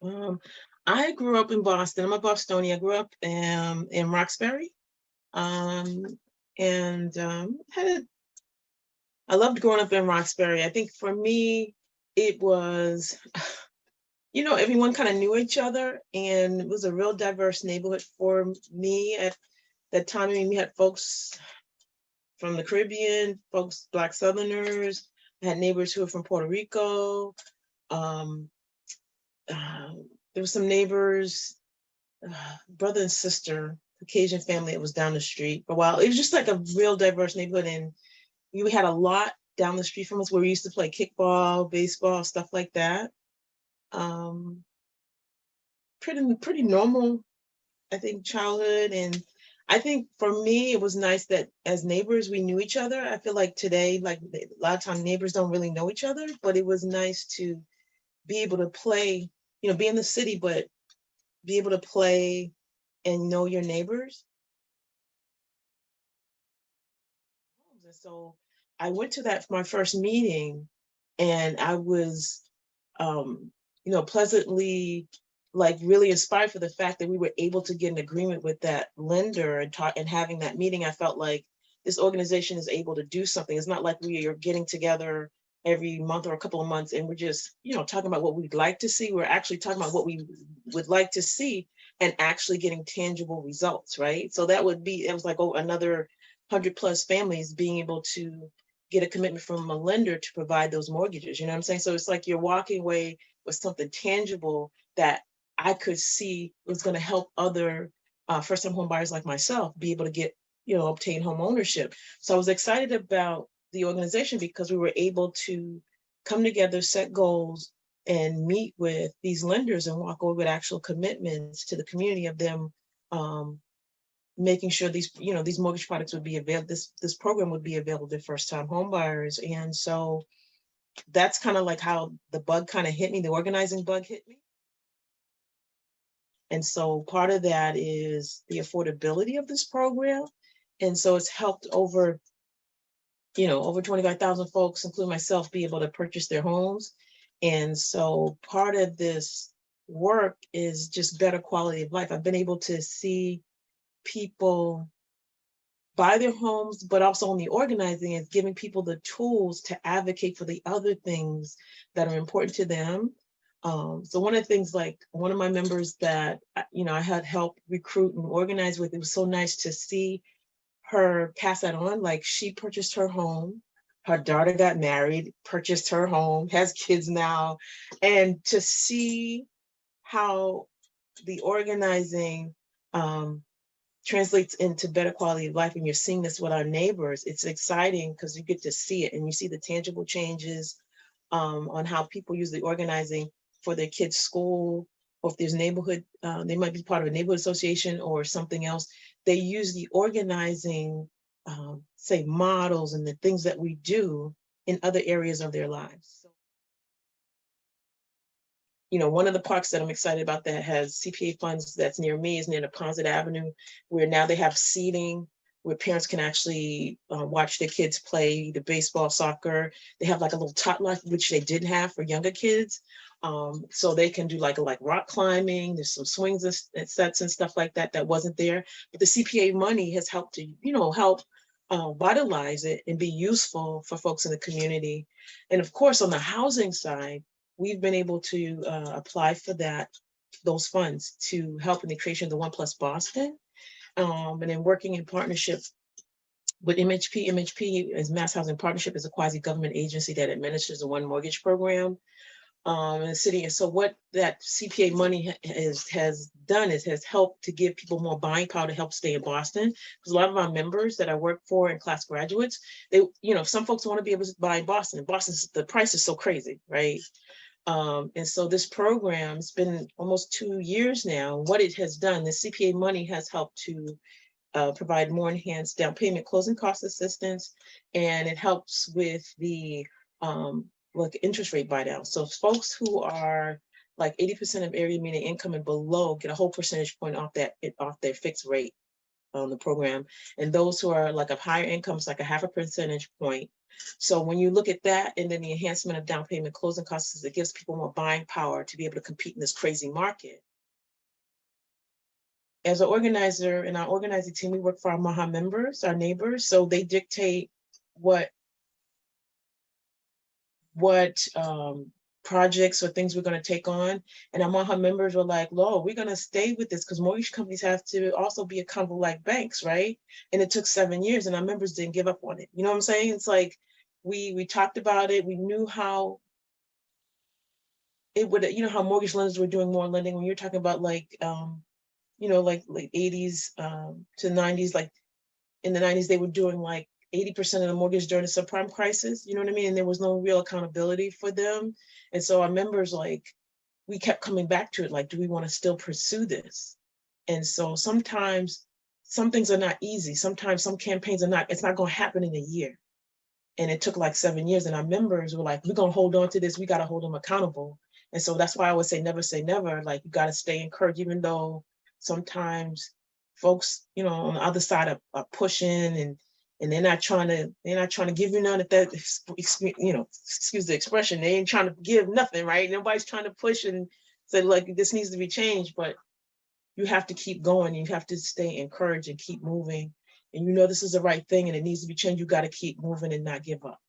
Um, I grew up in Boston. I'm a Bostonian. I grew up in Roxbury, um, and I loved growing up in Roxbury. I think for me, it was, everyone kind of knew each other, and it was a real diverse neighborhood for me at that time. I mean, we had folks from the Caribbean, folks, Black Southerners. I had neighbors who were from Puerto Rico. Um, uh, there were some neighbors, brother and sister, Caucasian family that was down the street. But while it was just like a real diverse neighborhood, and we had a lot down the street from us where we used to play kickball, baseball, stuff like that. Um, pretty normal, I think, childhood. And I think for me, it was nice that as neighbors, we knew each other. I feel like today, like a lot of times neighbors don't really know each other, but it was nice to be able to play, be in the city, but be able to play and know your neighbors. And so I went to that for my first meeting, and I was, um, pleasantly, like, really inspired for the fact that we were able to get an agreement with that lender and talk, and having that meeting. I felt like this organization is able to do something. It's not like we are getting together every month or a couple of months and we're just, talking about what we'd like to see. We're actually talking about what we would like to see and actually getting tangible results, right? So it was like, oh, another 100 plus families being able to get a commitment from a lender to provide those mortgages. You know what I'm saying? So it's like you're walking away with something tangible that I could see was going to help other first-time home buyers like myself be able to get, obtain home ownership. So I was excited about the organization because we were able to come together, set goals, and meet with these lenders and walk over with actual commitments to the community of them, making sure these mortgage products would be available. This program would be available to first-time home buyers. And so that's kind of like how the bug kind of hit me. The organizing bug hit me. And so part of that is the affordability of this program. And so it's helped over 25,000 folks, including myself, be able to purchase their homes. And so part of this work is just better quality of life. I've been able to see people buy their homes, but also on the organizing is giving people the tools to advocate for the other things that are important to them. So one of the things, like one of my members that, I had helped recruit and organize with, it was so nice to see her pass that on. Like, she purchased her home, her daughter got married, purchased her home, has kids now. And to see how the organizing, translates into better quality of life, and you're seeing this with our neighbors, it's exciting because you get to see it and you see the tangible changes, on how people use the organizing for their kids' school, or if there's neighborhood, they might be part of a neighborhood association or something else. They use the organizing, say, models and the things that we do in other areas of their lives. So, one of the parks that I'm excited about that has CPA Funds that's near me is near Deposit Avenue, where now they have seating where parents can actually watch their kids play the baseball, soccer. They have like a little tot lot, which they didn't have for younger kids. So they can do like rock climbing. There's some swings and sets and stuff like that that wasn't there. But the CPA money has helped to, help vitalize it and be useful for folks in the community. And of course, on the housing side, we've been able to apply for those funds to help in the creation of the One Plus Boston, and then working in partnership with MHP. MHP is Mass Housing Partnership, is a quasi-government agency that administers the One Mortgage program in the city. And so what that CPA money has done is has helped to give people more buying power to help stay in Boston. Because a lot of our members that I work for and class graduates, they, some folks want to be able to buy in Boston. In Boston, the price is so crazy, right? And so this program has been almost 2 years now. What it has done, the CPA money has helped to provide more enhanced down payment closing cost assistance, and it helps with the interest rate buy down. So folks who are like 80% of area median income and below get a whole percentage point off their fixed rate on the program. And those who are like of higher incomes, like a half a percentage point. So when you look at that, and then the enhancement of down payment closing costs, it gives people more buying power to be able to compete in this crazy market. As an organizer in our organizing team, we work for our MAHA members, our neighbors, so they dictate what projects or things we're going to take on. And our MAHA members were like, "Lo, we're going to stay with this because mortgage companies have to also be accountable like banks, right?" And it took 7 years, and our members didn't give up on it. You know what I'm saying? It's like we talked about it. We knew how it would, how mortgage lenders were doing more lending. When you're talking about like 80s to 90s, like in the 90s, they were doing like 80% of the mortgage during the subprime crisis, you know what I mean? And there was no real accountability for them. And so our members, like, we kept coming back to it, like, do we want to still pursue this? And so sometimes some things are not easy. Sometimes some campaigns it's not going to happen in a year. And it took like 7 years. And our members were like, we're going to hold on to this. We got to hold them accountable. And so that's why I would say never. Like, you got to stay encouraged, even though sometimes folks, on the other side are pushing and they're not trying to give you none of that, excuse the expression, they ain't trying to give nothing, right? Nobody's trying to push and say, like, this needs to be changed, but you have to keep going. You have to stay encouraged and keep moving. And this is the right thing and it needs to be changed. You got to keep moving and not give up.